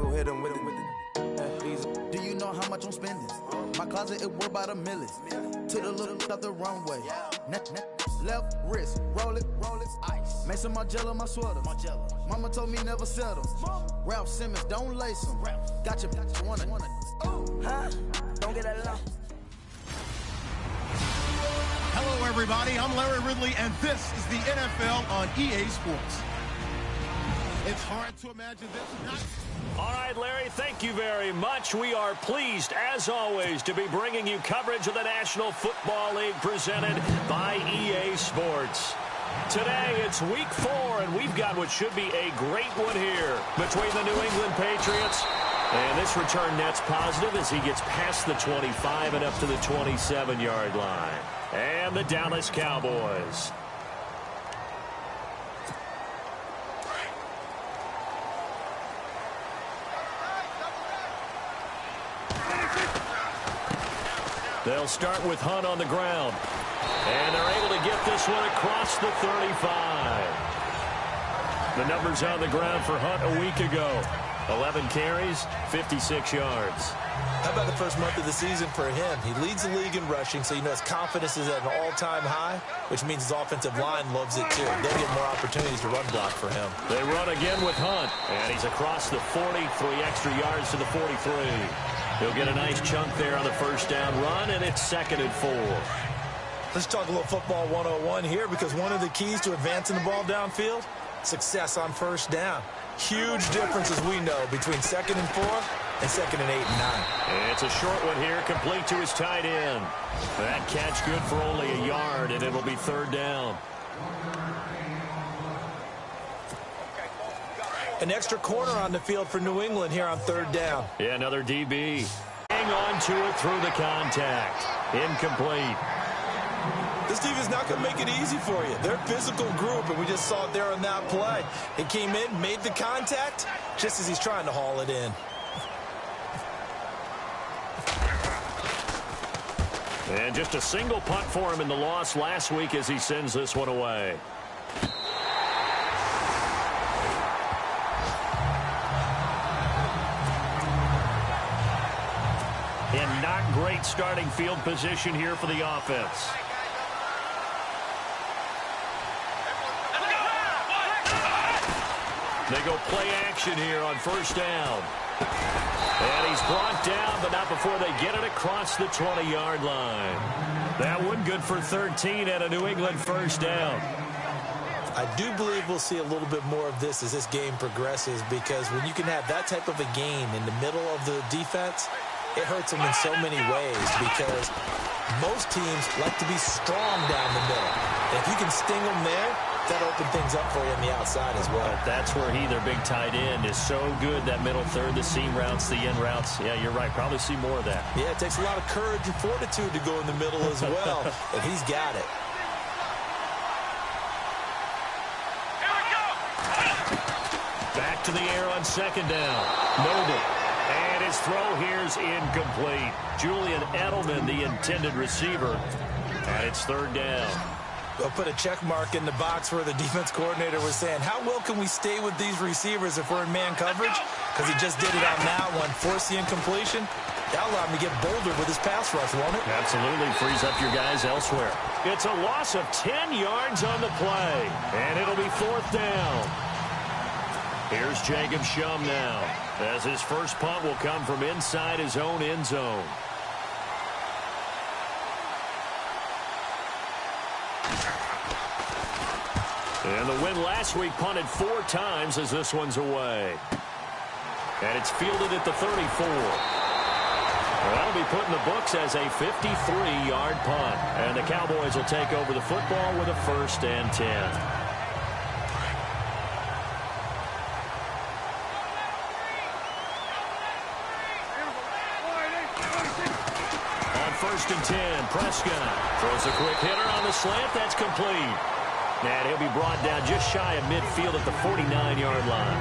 go hit him with it. Do you know how much I'm spending? My closet, it worth about $1 million. To the little out the runway. Left wrist, roll it, ice. Mason Margiela, my sweater. Mama told me never settle. Ralph Simmons, don't lace him. Gotcha, wanna. Huh? Don't get that long. Hello, everybody. I'm Larry Ridley, and this is the NFL on EA Sports. It's hard to imagine this. All right, Larry, thank you very much. We are pleased, as always, to be bringing you coverage of the National Football League presented by EA Sports. Today, it's Week 4, and we've got what should be a great one here between the New England Patriots. And this return net's positive as he gets past the 25 and up to the 27-yard line. And the Dallas Cowboys. They'll start with Hunt on the ground. And they're able to get this one across the 35. The numbers on the ground for Hunt a week ago. 11 carries, 56 yards. How about the first month of the season for him? He leads the league in rushing, so you know his confidence is at an all-time high, which means his offensive line loves it too. They'll get more opportunities to run block for him. They run again with Hunt, and he's across the 40, 3 extra yards to the 43. He'll get a nice chunk there on the first down run, and it's 2nd and 4. Let's talk a little football 101 here, because one of the keys to advancing the ball downfield, success on first down. Huge difference, as we know, between 2nd and 4 and 2nd and 8 and 9. And it's a short one here, complete to his tight end. That catch good for only a yard, and it'll be 3rd down. An extra corner on the field for New England here on 3rd down. Yeah, another DB. Hang on to it through the contact. Incomplete. This team is not going to make it easy for you. They're a physical group, and we just saw it there on that play. He came in, made the contact, just as he's trying to haul it in. And just a single punt for him in the loss last week as he sends this one away. And not great starting field position here for the offense. They go play action here on first down. And he's brought down, but not before they get it across the 20-yard line. That one good for 13 at a New England first down. I do believe we'll see a little bit more of this as this game progresses, because when you can have that type of a gain in the middle of the defense, it hurts them in so many ways, because most teams like to be strong down the middle. And if you can sting them there, that'll open things up for you on the outside as well. That's where their big tight end, is so good, that middle third, the seam routes, the in routes. Yeah, you're right. Probably see more of that. Yeah, it takes a lot of courage and fortitude to go in the middle as well, and he's got it. Back to the air on 2nd down. Noble. And his throw here's incomplete. Julian Edelman, the intended receiver. And it's 3rd down. They'll put a check mark in the box where the defense coordinator was saying, how well can we stay with these receivers if we're in man coverage? Because he just did it on that one. Force the incompletion. That'll allow him to get bolder with his pass rush, won't it? Absolutely. Frees up your guys elsewhere. It's a loss of 10 yards on the play. And it'll be 4th down. Here's Jacob Shum now, as his first punt will come from inside his own end zone. And the win last week punted 4 times as this one's away. And it's fielded at the 34. That'll be put in the books as a 53-yard punt. And the Cowboys will take over the football with a 1st and 10. On 1st and 10, Prescott throws a quick hitter on the slant. That's complete. And he'll be brought down just shy of midfield at the 49-yard line.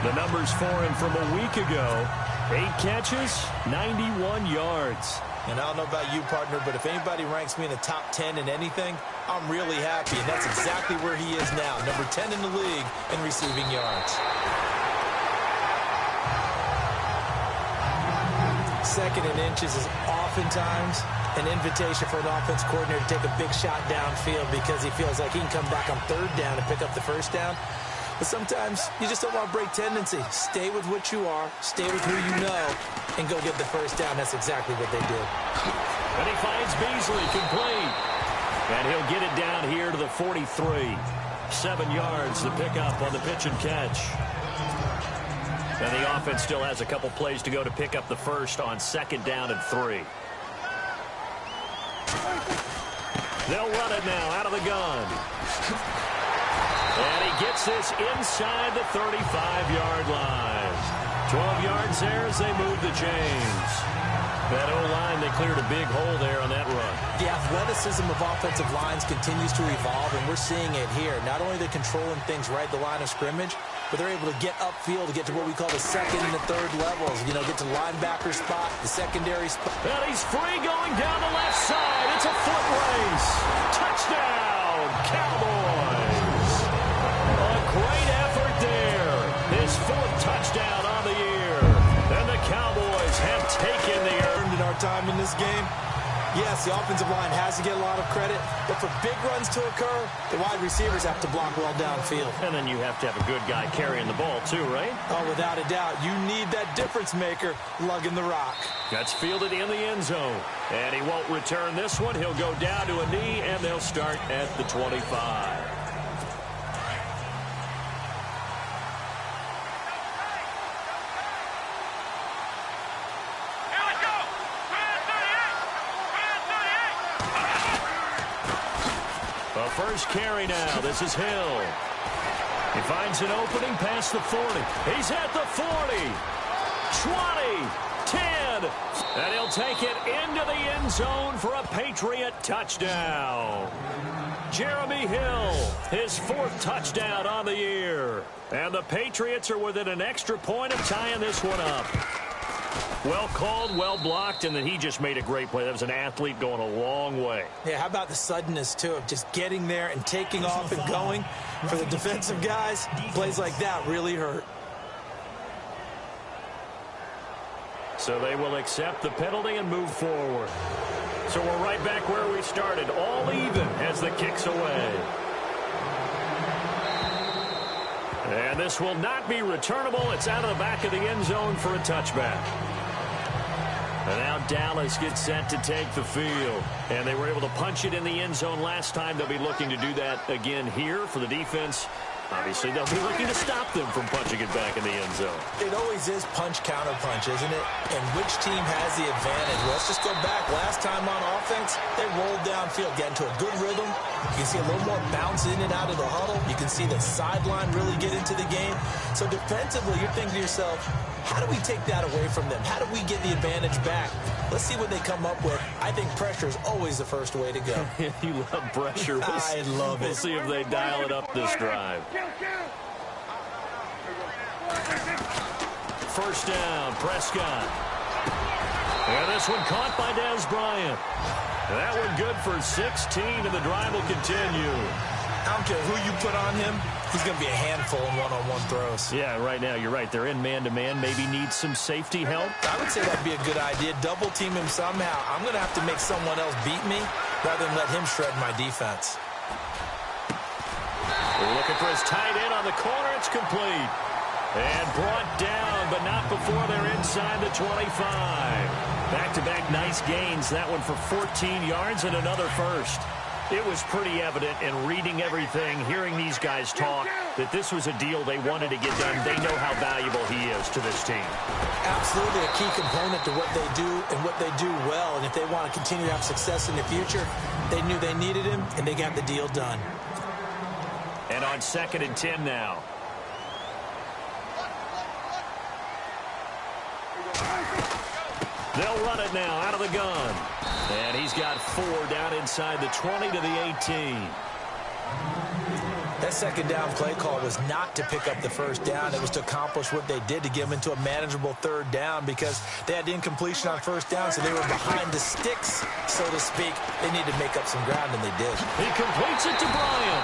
The numbers for him from a week ago: 8 catches, 91 yards. And I don't know about you, partner, but if anybody ranks me in the top 10 in anything, I'm really happy. And that's exactly where he is now, number 10 in the league in receiving yards. 2nd and inches is oftentimes an invitation for an offense coordinator to take a big shot downfield because he feels like he can come back on 3rd down and pick up the 1st down. But sometimes you just don't want to break tendency. Stay with what you are, stay with who you know, and go get the 1st down. That's exactly what they did. And he finds Beasley complete. And he'll get it down here to the 43. 7 yards to pick up on the pitch and catch. And the offense still has a couple plays to go to pick up the 1st on 2nd down and 3. They'll run it now out of the gun. And he gets this inside the 35-yard line. 12 yards there as they move the chains. That O-line, they cleared a big hole there on that run. The athleticism of offensive lines continues to evolve, and we're seeing it here. Not only are they controlling things right at the line of scrimmage, but they're able to get upfield to get to what we call the 2nd and the 3rd levels. You know, get to linebacker spot, the secondary spot. And he's free going down the left side. It's a foot race. Touchdown, Cowboys. A great effort there. His 4th touchdown on the year. And the Cowboys have taken the earned in our time in this game. Yes, the offensive line has to get a lot of credit, but for big runs to occur, the wide receivers have to block well downfield. And then you have to have a good guy carrying the ball too, right? Oh, without a doubt. You need that difference maker lugging the rock. That's fielded in the end zone. And he won't return this one. He'll go down to a knee, and they'll start at the 25. First carry now. This is Hill. He finds an opening past the 40. He's at the 40. 20. 10. And he'll take it into the end zone for a Patriot touchdown. Jeremy Hill, his 4th touchdown on the year. And the Patriots are within an extra point of tying this one up. Well called, well blocked, and then he just made a great play. That was an athlete going a long way. Yeah, how about the suddenness, too, of just getting there and taking off and going? For the defensive guys, plays like that really hurt. So they will accept the penalty and move forward. So we're right back where we started, all even as the kick's away. And this will not be returnable. It's out of the back of the end zone for a touchback. And now Dallas gets set to take the field. And they were able to punch it in the end zone last time. They'll be looking to do that again here for the defense. Obviously, they'll be looking to stop them from punching it back in the end zone. It always is punch-counter-punch, isn't it? And which team has the advantage? Well, let's just go back. Last time on offense, they rolled downfield, get into a good rhythm. You can see a little more bounce in and out of the huddle. You can see the sideline really get into the game. So defensively, you're thinking to yourself, how do we take that away from them? How do we get the advantage back? Let's see what they come up with. I think pressure is always the first way to go. You love pressure. I love it. We'll see if they dial it up this drive. First down, Prescott. And this one caught by Dez Bryant. That one good for 16, and the drive will continue. I don't care who you put on him. He's going to be a handful in one-on-one throws. Yeah, right now, you're right. They're in man-to-man. Maybe need some safety help. I would say that'd be a good idea. Double team him somehow. I'm going to have to make someone else beat me rather than let him shred my defense. We're looking for his tight end on the corner. It's complete. And brought down, but not before they're inside the 25. Back-to-back nice gains. That one for 14 yards and another first. It was pretty evident in reading everything, hearing these guys talk, that this was a deal they wanted to get done. They know how valuable he is to this team. Absolutely a key component to what they do and what they do well. And if they want to continue to have success in the future, they knew they needed him, and they got the deal done. And on 2nd and 10 now. They'll run it now out of the gun. And he's got 4 down inside the 20 to the 18. That second down play call was not to pick up the first down. It was to accomplish what they did, to get them into a manageable 3rd down, because they had incompletion on 1st down, so they were behind the sticks, so to speak. They needed to make up some ground, and they did. He completes it to Bryant.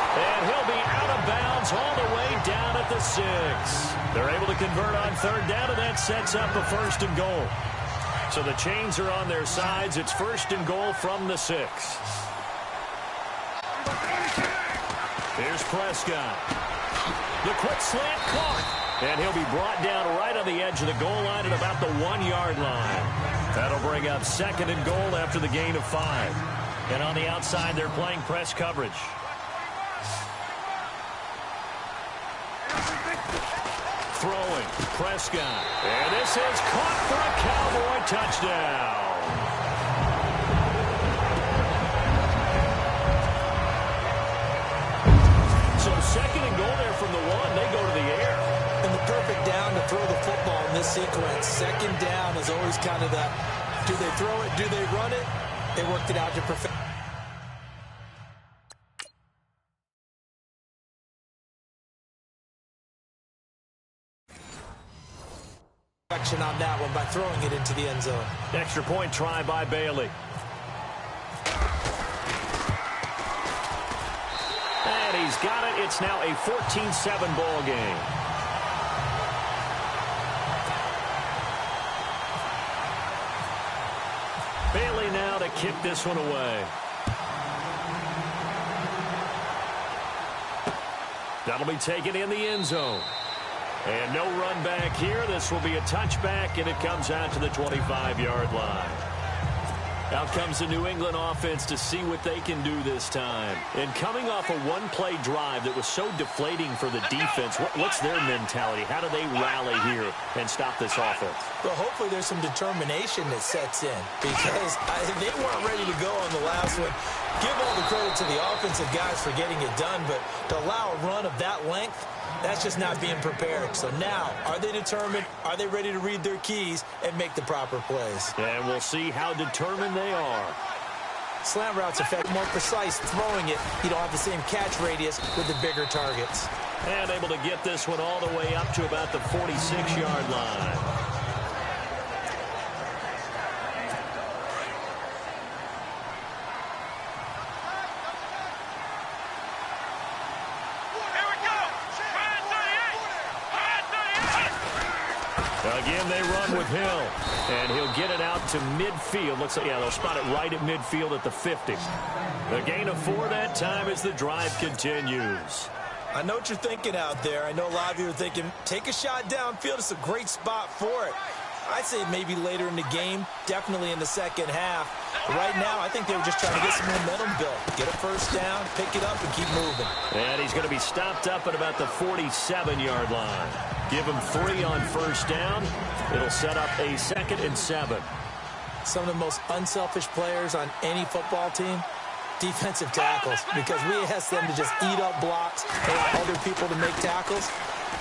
And he'll be out of bounds all the way down at the 6. They're able to convert on 3rd down, and that sets up a 1st and goal. So the chains are on their sides. It's 1st and goal from the 6. Here's Prescott. The quick slant caught. And he'll be brought down right on the edge of the goal line at about the 1-yard line. That'll bring up 2nd and goal after the gain of 5. And on the outside, they're playing press coverage. Throwing, Prescott. And this is caught for a Cowboy touchdown. So 2nd and goal there from the 1. They go to the air. And the perfect down to throw the football in this sequence. 2nd down is always kind of the, do they throw it, do they run it? They worked it out to perfection. On that one by throwing it into the end zone. Extra point try by Bailey. And he's got it. It's now a 14-7 ball game. Bailey now to kick this one away. That'll be taken in the end zone. And no run back here. This will be a touchback, and it comes out to the 25-yard line. Out comes the New England offense to see what they can do this time. And coming off a one-play drive that was so deflating for the defense, what's their mentality? How do they rally here and stop this offense? Well, hopefully there's some determination that sets in because they weren't ready to go on the last one. Give all the credit to the offensive guys for getting it done, but to allow a run of that length, that's just not being prepared. So now, are they determined? Are they ready to read their keys and make the proper plays? And we'll see how determined they are. Slant routes affect more precise throwing it. You don't have the same catch radius with the bigger targets. And able to get this one all the way up to about the 46-yard line. Again, they run with Hill, and he'll get it out to midfield. Looks like, yeah, they'll spot it right at midfield at the 50. The gain of 4 that time as the drive continues. I know what you're thinking out there. I know a lot of you are thinking, take a shot downfield. It's a great spot for it. I'd say maybe later in the game, definitely in the second half. But right now, I think they were just trying to get some momentum built. Get a first down, pick it up, and keep moving. And he's going to be stopped up at about the 47-yard line. Give him 3 on first down. It'll set up a 2nd and 7. Some of the most unselfish players on any football team, defensive tackles, because we ask them to just eat up blocks, allow other people to make tackles.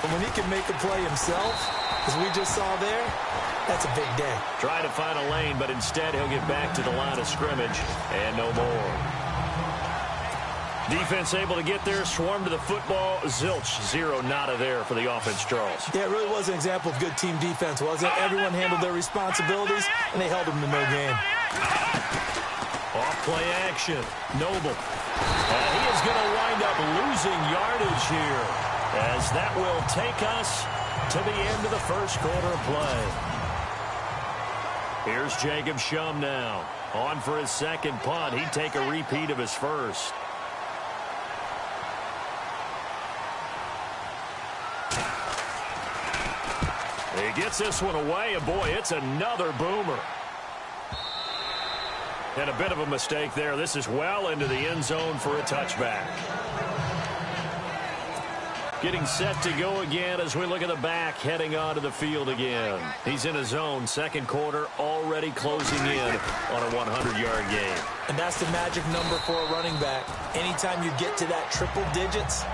But when he can make a play himself, as we just saw there, that's a big day. Trying to find a lane, but instead he'll get back to the line of scrimmage and no more. Defense able to get there, swarm to the football. Zilch, 0 nada there for the offense, Charles. Yeah, it really was an example of good team defense, wasn't it? Everyone handled their responsibilities, and they held them to no gain. Off-play action. Noble. And he is going to wind up losing yardage here, as that will take us to the end of the first quarter of play. Here's Jacob Shum now. On for his second punt. He'd take a repeat of his first. He gets this one away, and boy, it's another boomer. And a bit of a mistake there. This is well into the end zone for a touchback. Getting set to go again as we look at the back, heading onto the field again. He's in a zone, second quarter, already closing in on a 100-yard game. And that's the magic number for a running back. Anytime you get to that triple digits,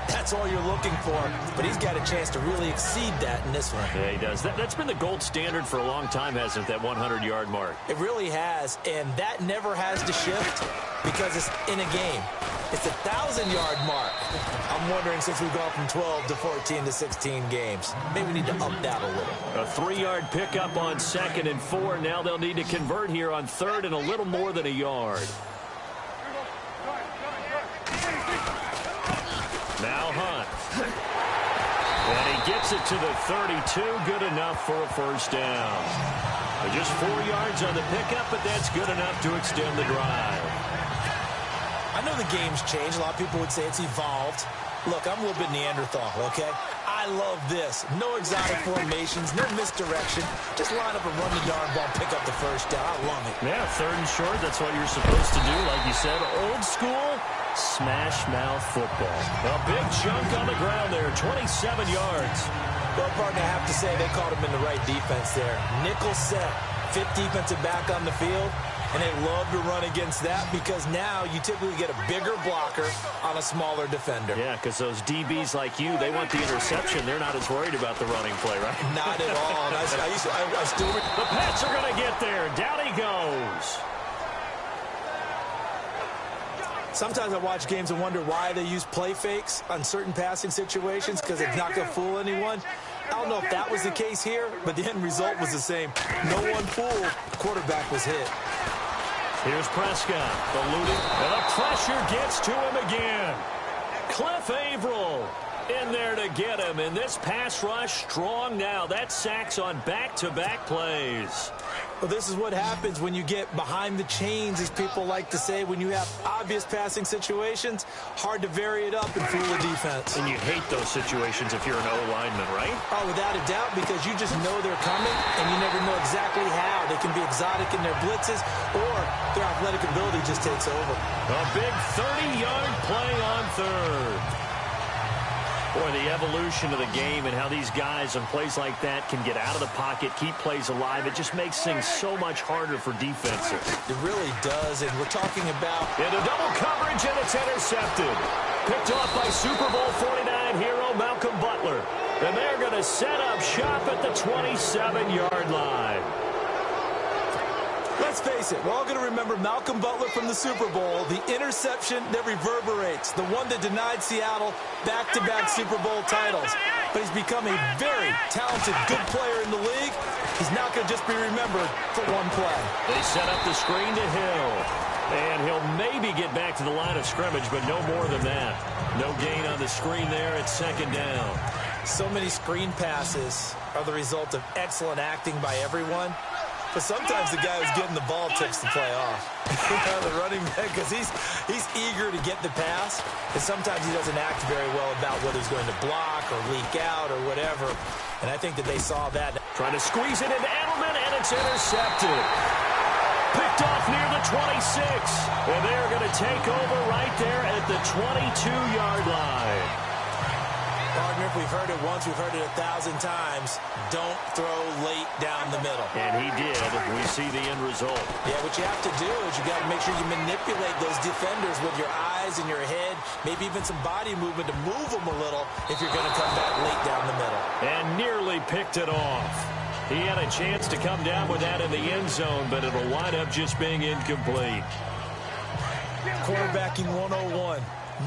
that's all you're looking for. But he's got a chance to really exceed that in this one. Yeah, he does. That's been the gold standard for a long time, hasn't it, that 100-yard mark? It really has, and that never has to shift because it's in a game. It's a 1,000-yard mark. I'm wondering, since we've gone from 12 to 14 to 16 games, maybe we need to up that a little. A 3-yard pickup on 2nd and 4. Now they'll need to convert here on 3rd and a little more than a yard. Now Hunt. And he gets it to the 32. Good enough for a first down. Just 4 yards on the pickup, but that's good enough to extend the drive. I know the game's changed. A lot of people would say it's evolved. Look, I'm a little bit Neanderthal, okay? I love this. No exotic formations, no misdirection. Just line up and run the darn ball, pick up the first down. I love it. Yeah, 3rd and short, that's what you're supposed to do. Like you said, old school, smash mouth football. A big chunk on the ground there, 27 yards. Well, partner, I have to say they caught him in the right defense there. Nickel set, 5th defensive back on the field. And they love to run against that because now you typically get a bigger blocker on a smaller defender. Yeah, because those DBs like you, they want the interception. They're not as worried about the running play, right? Not at all. I still... The Pats are going to get there. Down he goes. Sometimes I watch games and wonder why they use play fakes on certain passing situations because it's not going to fool anyone. I don't know if that was the case here, but the end result was the same. No one fooled. The quarterback was hit. Here's Prescott, eluding, and the pressure gets to him again. Cliff Averill in there to get him, and this pass rush strong now. That's sacks on back-to-back plays. Well, this is what happens when you get behind the chains, as people like to say. When you have obvious passing situations, hard to vary it up and fool a defense. And you hate those situations if you're an O-lineman, right? Oh, without a doubt, because you just know they're coming, and you never know exactly how. They can be exotic in their blitzes, or their athletic ability just takes over. A big 30-yard play on 3rd. Boy, the evolution of the game and how these guys on plays like that can get out of the pocket, keep plays alive, it just makes things so much harder for defenses. It really does, and we're talking about... Into double coverage, and it's intercepted. Picked off by Super Bowl 49 hero Malcolm Butler. And they're going to set up shop at the 27-yard line. Let's face it, we're all going to remember Malcolm Butler from the Super Bowl, the interception that reverberates, the one that denied Seattle back-to-back Super Bowl titles. But he's become a very talented, good player in the league. He's not going to just be remembered for one play. They set up the screen to Hill. And he'll maybe get back to the line of scrimmage, but no more than that. No gain on the screen there. It's 2nd down. So many screen passes are the result of excellent acting by everyone. But sometimes the guy who's getting the ball tips the play off. The running back, because he's eager to get the pass, and sometimes he doesn't act very well about whether he's going to block or leak out or whatever. And I think that they saw that. Trying to squeeze it into Edelman, and it's intercepted. Picked off near the 26. And they're going to take over right there at the 22-yard line. Partner, if we've heard it once, we've heard it 1,000 times. Don't throw late down the middle. And he did. We see the end result. Yeah, what you have to do is you got to make sure you manipulate those defenders with your eyes and your head, maybe even some body movement to move them a little if you're going to come back late down the middle. And nearly picked it off. He had a chance to come down with that in the end zone, but it'll wind up just being incomplete. Quarterbacking 101.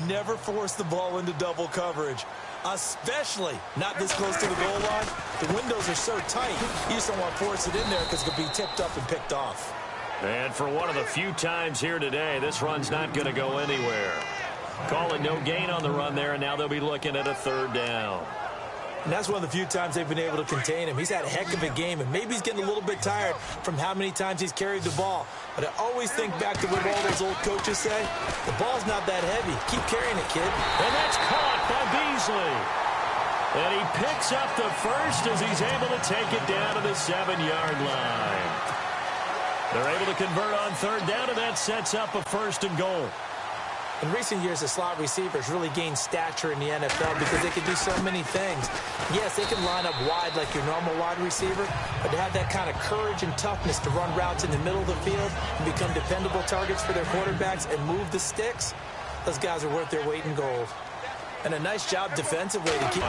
Never force the ball into double coverage, especially not this close to the goal line. The windows are so tight, you just don't want to force it in there because it could be tipped up and picked off. And for one of the few times here today, this run's not going to go anywhere. Call it no gain on the run there, and now they'll be looking at a 3rd down. And that's one of the few times they've been able to contain him. He's had a heck of a game, and maybe he's getting a little bit tired from how many times he's carried the ball. But I always think back to what all those old coaches say. The ball's not that heavy. Keep carrying it, kid. And that's caught by Beasley. And he picks up the first as he's able to take it down to the 7-yard line. They're able to convert on 3rd down, and that sets up a 1st and goal. In recent years, the slot receivers really gained stature in the NFL because they can do so many things. Yes, they can line up wide like your normal wide receiver, but to have that kind of courage and toughness to run routes in the middle of the field and become dependable targets for their quarterbacks and move the sticks, those guys are worth their weight in gold. And a nice job defensively to keep...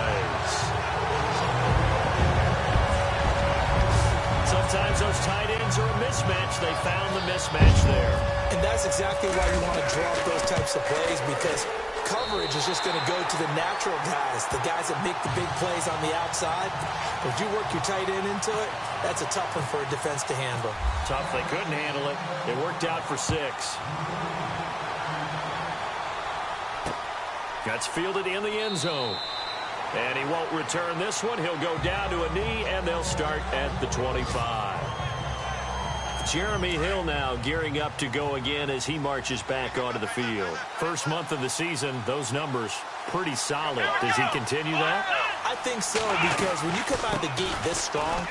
Sometimes those tight ends are a mismatch. They found the mismatch there. And that's exactly why you want to draw up those types of plays, because coverage is just going to go to the natural guys, the guys that make the big plays on the outside. If you work your tight end into it, that's a tough one for a defense to handle. Tough. They couldn't handle it. It worked out for 6. Gets fielded in the end zone. And he won't return this one. He'll go down to a knee, and they'll start at the 25. Jeremy Hill now gearing up to go again as he marches back onto the field. First month of the season, those numbers pretty solid. Does he continue that? I think so, because when you come out of the gate this strong,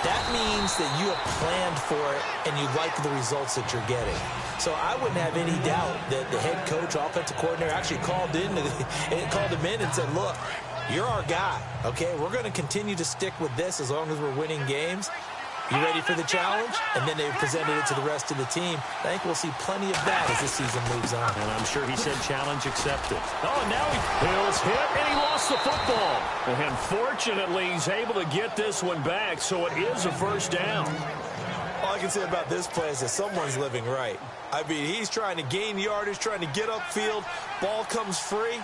that means that you have planned for it and you like the results that you're getting. So I wouldn't have any doubt that the head coach, offensive coordinator, actually called him in and said, look, you're our guy, okay? We're going to continue to stick with this as long as we're winning games. You ready for the challenge? And then they presented it to the rest of the team. I think we'll see plenty of that as this season moves on. And I'm sure he said challenge accepted. Oh, and now Hill's hit, and he lost the football. And fortunately, he's able to get this one back, so it is a first down. All I can say about this play is that someone's living right. I mean, he's trying to gain yardage, trying to get upfield. Ball comes free.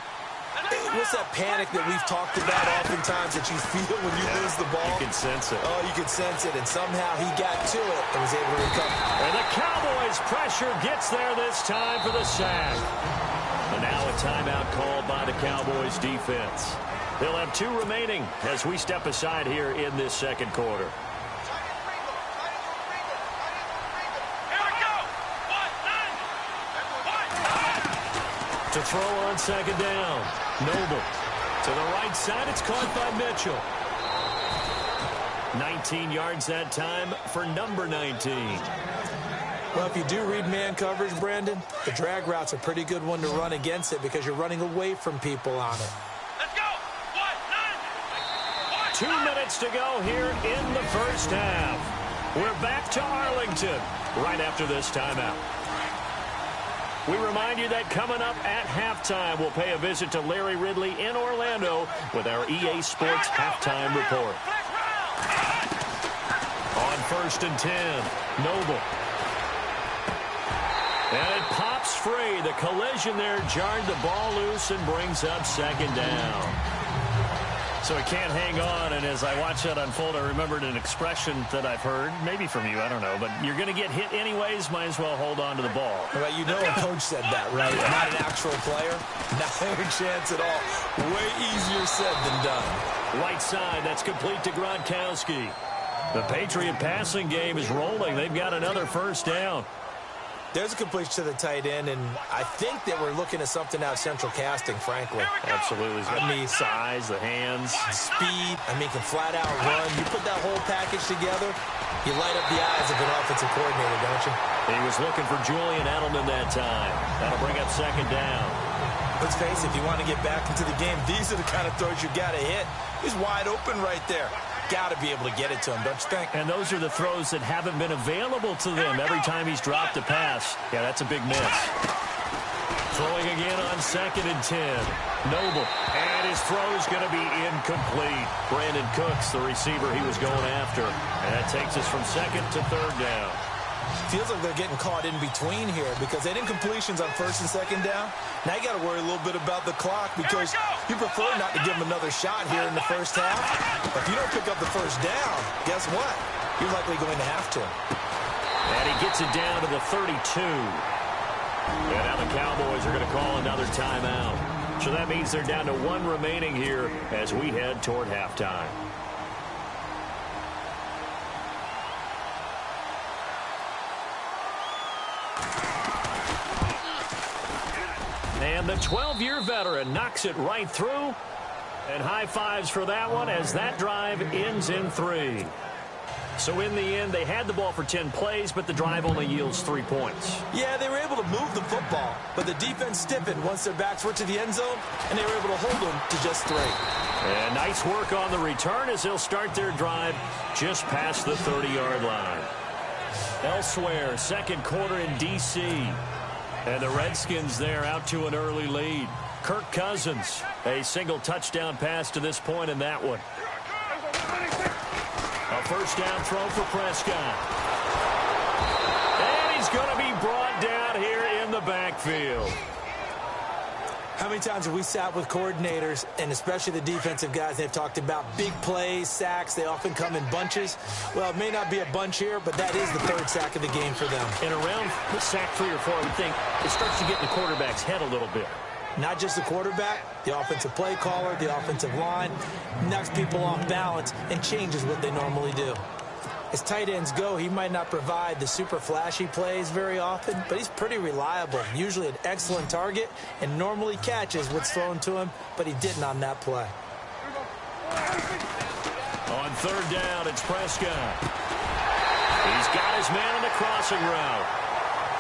What's that panic that we've talked about oftentimes that you feel when you lose the ball? You can sense it. Oh, you can sense it, and somehow he got to it and was able to recover. And the Cowboys' pressure gets there this time for the sack. And now a timeout called by the Cowboys defense. They'll have 2 remaining as we step aside here in this second quarter. To throw on second down. Noble. To the right side, it's caught by Mitchell. 19 yards that time for number 19. Well, if you do read man coverage, Brandon, the drag route's a pretty good one to run against it because you're running away from people on it. Let's go. 2 minutes to go here in the first half. We're back to Arlington right after this timeout. We remind you that coming up at halftime, we'll pay a visit to Larry Ridley in Orlando with our EA Sports halftime report. On 1st and 10, Noble. And it pops free. The collision there jarred the ball loose and brings up second down. So he can't hang on, and as I watch that unfold, I remembered an expression that I've heard, maybe from you, I don't know, but you're going to get hit anyways, might as well hold on to the ball. Well, you know a coach said that, right? Not an actual player. Not a chance at all. Way easier said than done. Right side, that's complete to Gronkowski. The Patriot passing game is rolling. They've got another first down. There's a completion to the tight end, and I think that we're looking at something out of central casting, frankly. Absolutely. I mean, size, the hands. Speed. I mean, can flat out run. You put that whole package together, you light up the eyes of an offensive coordinator, don't you? He was looking for Julian Edelman that time. That'll bring up second down. Let's face it, if you want to get back into the game, these are the kind of throws you got to hit. He's wide open right there. Got to be able to get it to him, don't you think? And those are the throws that haven't been available to them every time he's dropped a pass. Yeah, that's a big miss. Throwing again on 2nd and 10. Noble. And his throw is going to be incomplete. Brandon Cooks, the receiver he was going after. And that takes us from 2nd to 3rd down. Feels like they're getting caught in between here because they did incompletions on 1st and 2nd down. Now you got to worry a little bit about the clock because you prefer not to give them another shot here in the first half. But if you don't pick up the first down, guess what? You're likely going to have to. And he gets it down to the 32. And now the Cowboys are going to call another timeout. So that means they're down to 1 remaining here as we head toward halftime. And the 12-year veteran knocks it right through. And high fives for that one as that drive ends in 3. So in the end, they had the ball for 10 plays, but the drive only yields 3 points. Yeah, they were able to move the football, but the defense stiffened once their backs were to the end zone, and they were able to hold them to just 3. And nice work on the return as they'll start their drive just past the 30-yard line. Elsewhere, second quarter in D.C., and the Redskins there out to an early lead. Kirk Cousins, a single touchdown pass to this point in that one. A first down throw for Prescott. And he's going to be brought down here in the backfield. How many times have we sat with coordinators, and especially the defensive guys, they've talked about big plays, sacks. They often come in bunches. Well, it may not be a bunch here, but that is the 3rd sack of the game for them. And around sack 3 or 4, I would think it starts to get in the quarterback's head a little bit. Not just the quarterback, the offensive play caller, the offensive line, knocks people off balance and changes what they normally do. As tight ends go, he might not provide the super flashy plays very often, but he's pretty reliable, usually an excellent target, and normally catches what's thrown to him, but he didn't on that play. On third down, it's Prescott. He's got his man on the crossing route.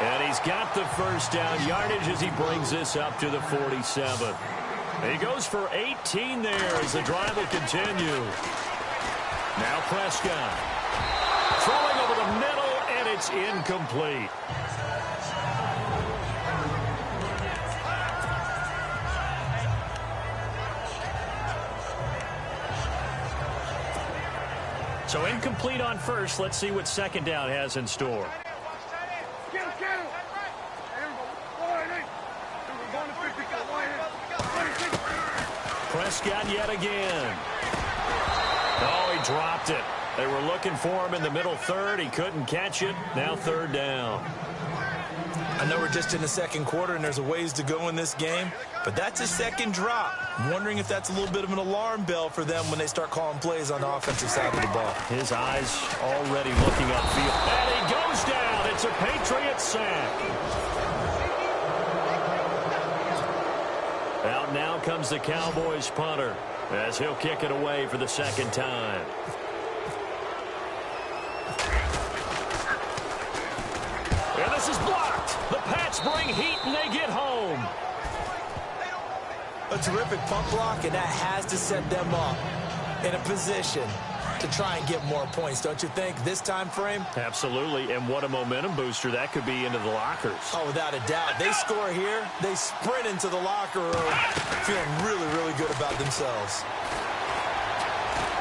And he's got the first down yardage as he brings this up to the 47. He goes for 18 there as the drive will continue. Now Prescott. Throwing over the middle, and it's incomplete. So incomplete on first. Let's see what second down has in store. Prescott yet again. Oh, he dropped it. They were looking for him in the middle third. He couldn't catch it. Now third down. I know we're just in the second quarter and there's a ways to go in this game, but that's a second drop. I'm wondering if that's a little bit of an alarm bell for them when they start calling plays on the offensive side of the ball. His eyes already looking upfield. And he goes down. It's a Patriots sack. Out now comes the Cowboys punter as he'll kick it away for the second time. And this is blocked. The Pats bring heat and they get home. A terrific punt block, and that has to set them up in a position to try and get more points, don't you think, this time frame? Absolutely, and what a momentum booster that could be into the lockers. Oh, without a doubt. They score here, they sprint into the locker room feeling really, really good about themselves.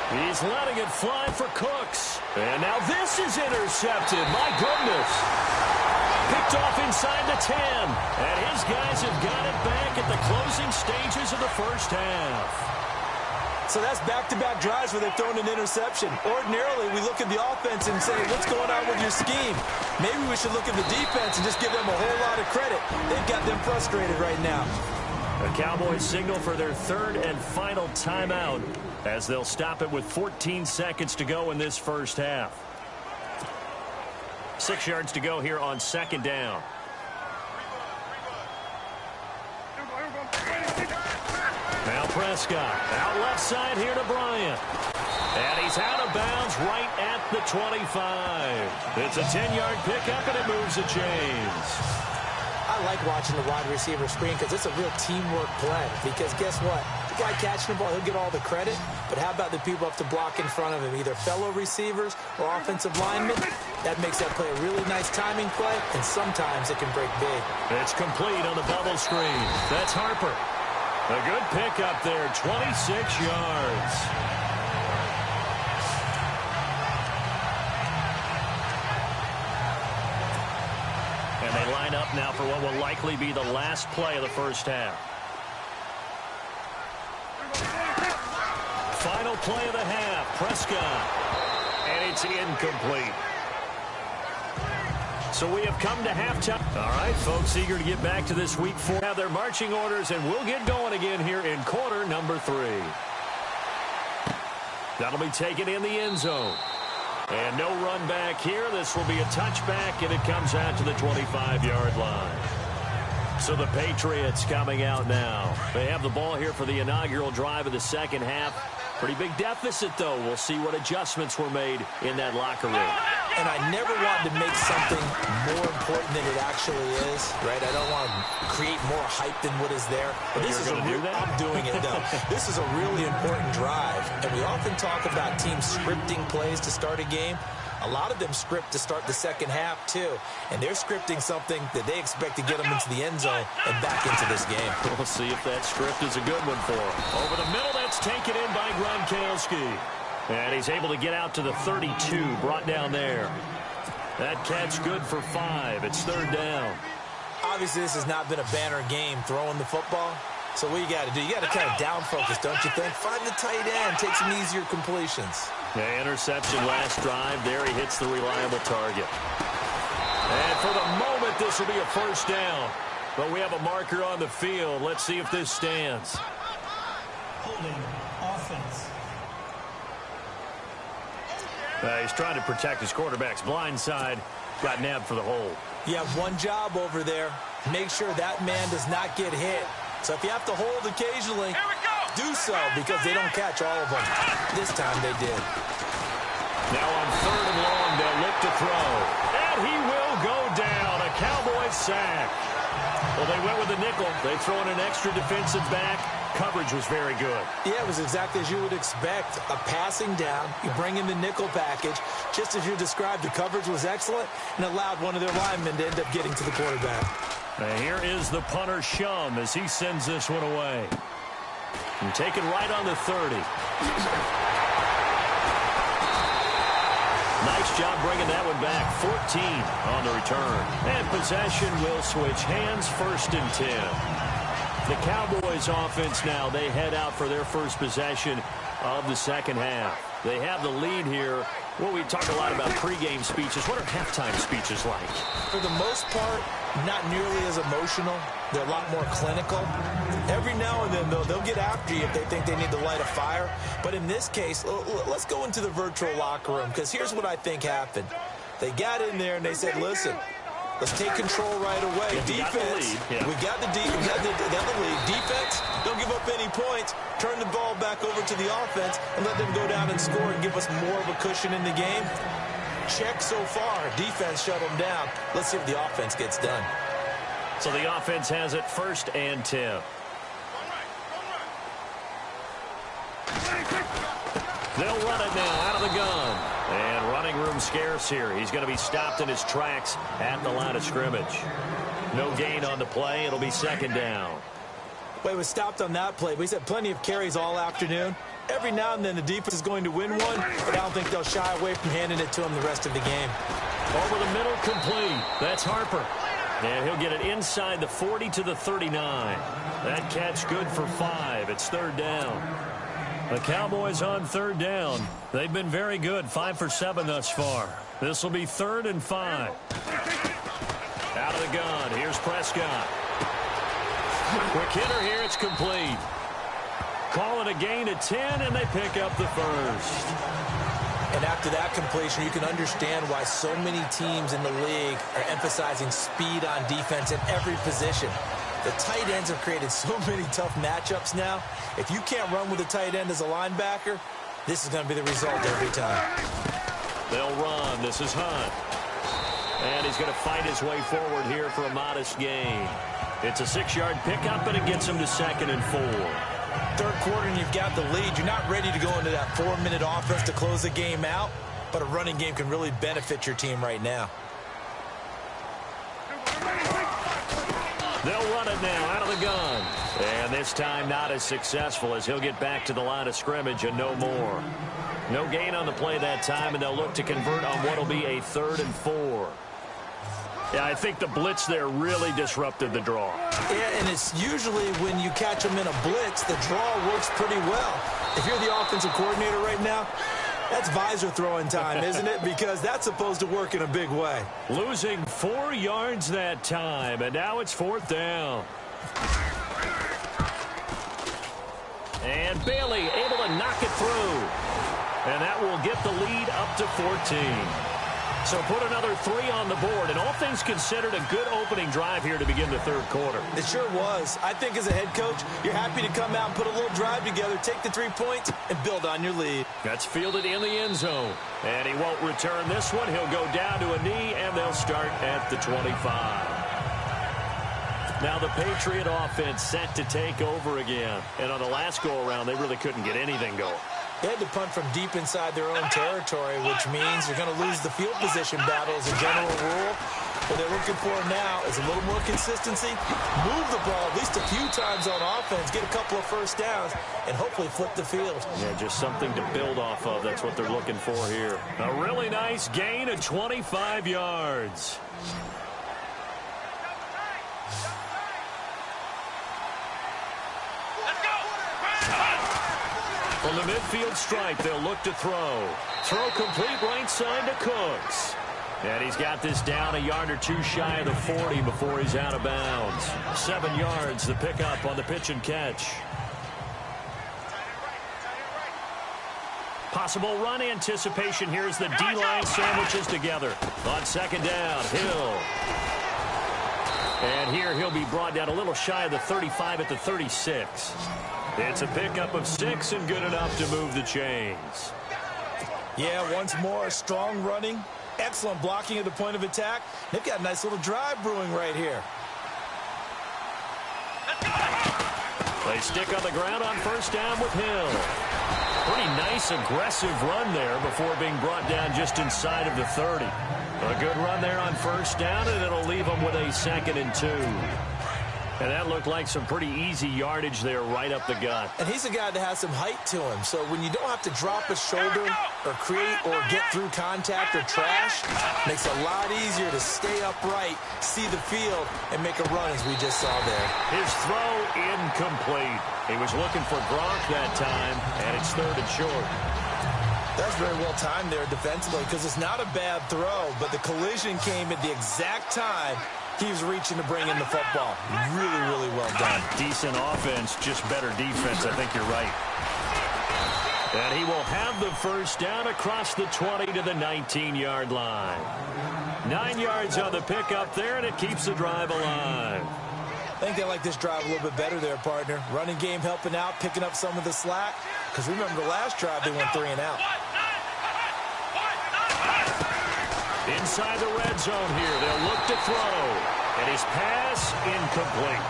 He's letting it fly for Cooks. And now this is intercepted. My goodness. Picked off inside the 10. And his guys have got it back at the closing stages of the first half. So that's back-to-back drives where they've thrown an interception. Ordinarily, we look at the offense and say, what's going on with your scheme? Maybe we should look at the defense and just give them a whole lot of credit. They've got them frustrated right now. The Cowboys signal for their third and final timeout as they'll stop it with 14 seconds to go in this first half. 6 yards to go here on second down. Now Prescott, out left side here to Bryant. And he's out of bounds right at the 25. It's a 10-yard pickup, and it moves the chains. I like watching the wide receiver screen because it's a real teamwork play. Because guess what? The guy catching the ball, he'll get all the credit. But how about the people up to block in front of him, either fellow receivers or offensive linemen? That makes that play a really nice timing play, and sometimes it can break big. It's complete on the bubble screen. That's Harper. A good pickup there, 26 yards. And they line up now for what will likely be the last play of the first half. Final play of the half, Prescott. And it's incomplete. So we have come to halftime. All right, folks, eager to get back to this week 4. Have their marching orders, and we'll get going again here in quarter number 3. That'll be taken in the end zone. And no run back here. This will be a touchback, and it comes out to the 25-yard line. So the Patriots coming out now. They have the ball here for the inaugural drive of the second half. Pretty big deficit, though. We'll see what adjustments were made in that locker room. And I never wanted to make something more important than it actually is, right? I don't want to create more hype than what is there. But this is a real, I'm doing it, though. This is a really important drive. And we often talk about teams scripting plays to start a game. A lot of them script to start the second half, too. And they're scripting something that they expect to get them into the end zone and back into this game. We'll see if that script is a good one for them. Over the middle, that's taken in by Gronkowski. And he's able to get out to the 32, brought down there. That catch good for 5. It's third down. Obviously, this has not been a banner game throwing the football. So what you got to do, you got to kind of down focus, don't you think? Find the tight end, take some easier completions. Yeah, interception last drive. There he hits the reliable target. And for the moment, this will be a first down. But we have a marker on the field. Let's see if this stands. Holding offense. He's trying to protect his quarterback's blind side. Got nabbed for the hold. You have one job over there. Make sure that man does not get hit. So if you have to hold occasionally, do so because they don't catch all of them. This time they did. Now on 3rd and long, they'll look to throw. And he will go down. A Cowboys sack. Well, they went with the nickel. They throw in an extra defensive back. Coverage was very good. Yeah, it was exactly as you would expect. A passing down. You bring in the nickel package. Just as you described, the coverage was excellent and allowed one of their linemen to end up getting to the quarterback. And here is the punter, Shum, as he sends this one away. And taken right on the 30. Nice job bringing that one back. 14 on the return. And possession will switch hands, 1st and 10. The Cowboys offense now, they head out for their first possession of the second half. They have the lead here. Well, we talk a lot about pregame speeches. What are halftime speeches like? For the most part, not nearly as emotional. They're a lot more clinical. Every now and then, though, they'll get after you if they think they need to light a fire. But in this case, let's go into the virtual locker room, because here's what I think happened. They got in there and they said, listen, let's take control right away. Defense, we got the lead. Defense, don't give up any points. Turn the ball back over to the offense and let them go down and score and give us more of a cushion in the game. Check so far. Defense shut them down. Let's see if the offense gets done. So the offense has it 1st and 10. They'll run it now out of the gun. And running room scarce here. He's going to be stopped in his tracks at the line of scrimmage. No gain on the play. It'll be 2nd down. Well, he was stopped on that play, but he's had plenty of carries all afternoon. Every now and then the defense is going to win one, but I don't think they'll shy away from handing it to him the rest of the game. Over the middle, complete. That's Harper. And he'll get it inside the 40 to the 39. That catch good for 5. It's 3rd down. The Cowboys on 3rd down. They've been very good, 5 for 7 thus far. This will be 3rd and 5. Out of the gun, here's Prescott. Quick hitter here, it's complete. Call it a gain of 10, and they pick up the 1st. And after that completion, you can understand why so many teams in the league are emphasizing speed on defense at every position. The tight ends have created so many tough matchups now. If you can't run with a tight end as a linebacker, this is going to be the result every time. They'll run. This is Hunt. And he's going to fight his way forward here for a modest gain. It's a 6-yard pickup, and it gets him to 2nd and 4. 3rd quarter, and you've got the lead. You're not ready to go into that 4-minute offense to close the game out, but a running game can really benefit your team right now. They'll run it now out of the gun. And this time not as successful as he'll get back to the line of scrimmage and no more. No gain on the play that time, and they'll look to convert on what will be a 3rd and 4. Yeah, I think the blitz there really disrupted the draw. Yeah, and it's usually when you catch them in a blitz, the draw works pretty well. If you're the offensive coordinator right now, that's visor throwing time, isn't it? Because that's supposed to work in a big way. Losing 4 yards that time, and now it's 4th down. And Bailey able to knock it through. And that will get the lead up to 14. So put another 3 on the board, and all things considered, a good opening drive here to begin the 3rd quarter. It sure was. I think as a head coach, you're happy to come out and put a little drive together, take the 3 points, and build on your lead. That's fielded in the end zone. And he won't return this one. He'll go down to a knee, and they'll start at the 25. Now the Patriot offense set to take over again. And on the last go-around, they really couldn't get anything going. They had to punt from deep inside their own territory, which means you're going to lose the field position battle as a general rule. What they're looking for now is a little more consistency, move the ball at least a few times on offense, get a couple of first downs, and hopefully flip the field. Yeah, just something to build off of. That's what they're looking for here. A really nice gain of 25 yards. From the midfield stripe, they'll look to throw. Throw complete right side to Cooks. And he's got this down a yard or 2 shy of the 40 before he's out of bounds. 7 yards, the pickup on the pitch and catch. Possible run anticipation here as the D-line sandwiches together. On second down, Hill. And here he'll be brought down a little shy of the 35 at the 36. It's a pickup of 6 and good enough to move the chains. Yeah, once more, strong running, excellent blocking at the point of attack. They've got a nice little drive brewing right here. They stick on the ground on first down with Hill. Pretty nice, aggressive run there before being brought down just inside of the 30. A good run there on first down, and it'll leave them with a 2nd and 2. And that looked like some pretty easy yardage there right up the gut. And he's a guy that has some height to him. So when you don't have to drop a shoulder or create or get through contact or trash, it makes it a lot easier to stay upright, see the field, and make a run as we just saw there. His throw incomplete. He was looking for Gronk that time, and it's 3rd and short. That's very well timed there defensively because it's not a bad throw, but the collision came at the exact time he was reaching to bring in the football. Really, really well done. Decent offense, just better defense. I think you're right. And he will have the first down across the 20 to the 19-yard line. 9 yards on the pickup there, and it keeps the drive alive. I think they like this drive a little bit better there, partner. Running game helping out, picking up some of the slack. Because remember, the last drive, they went 3 and out. Inside the red zone here, they'll look to throw. And his pass incomplete.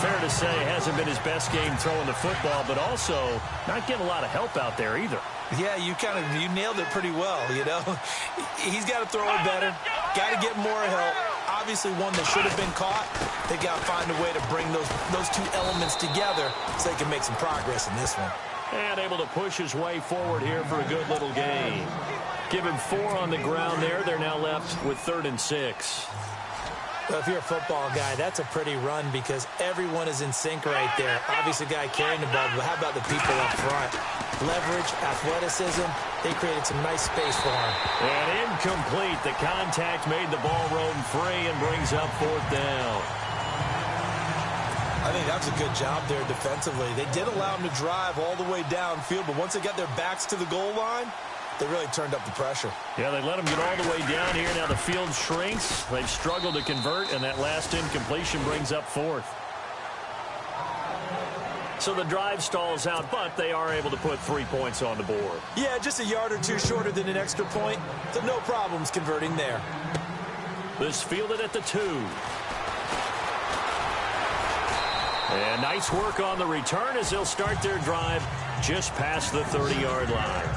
Fair to say, hasn't been his best game throwing the football, but also not getting a lot of help out there either. Yeah, you nailed it pretty well, you know. He's got to throw it better, got to get more help. Obviously one that should have been caught. They got to find a way to bring those two elements together so they can make some progress in this one. And able to push his way forward here for a good little gain. Give him 4 on the ground there. They're now left with 3rd and 6. Well, if you're a football guy, that's a pretty run because everyone is in sync right there. Obviously, the guy carrying the ball, but how about the people up front? Leverage, athleticism, they created some nice space for him. And incomplete. The contact made the ball roam free and brings up 4th down. I think that was a good job there defensively. They did allow him to drive all the way downfield, but once they got their backs to the goal line, they really turned up the pressure. Yeah, they let him get all the way down here. Now the field shrinks. They've struggled to convert, and that last incompletion brings up 4th. So the drive stalls out, but they are able to put 3 points on the board. Yeah, just a yard or 2 shorter than an extra point. So no problems converting there. This fielded at the 2. And nice work on the return as they'll start their drive just past the 30-yard line.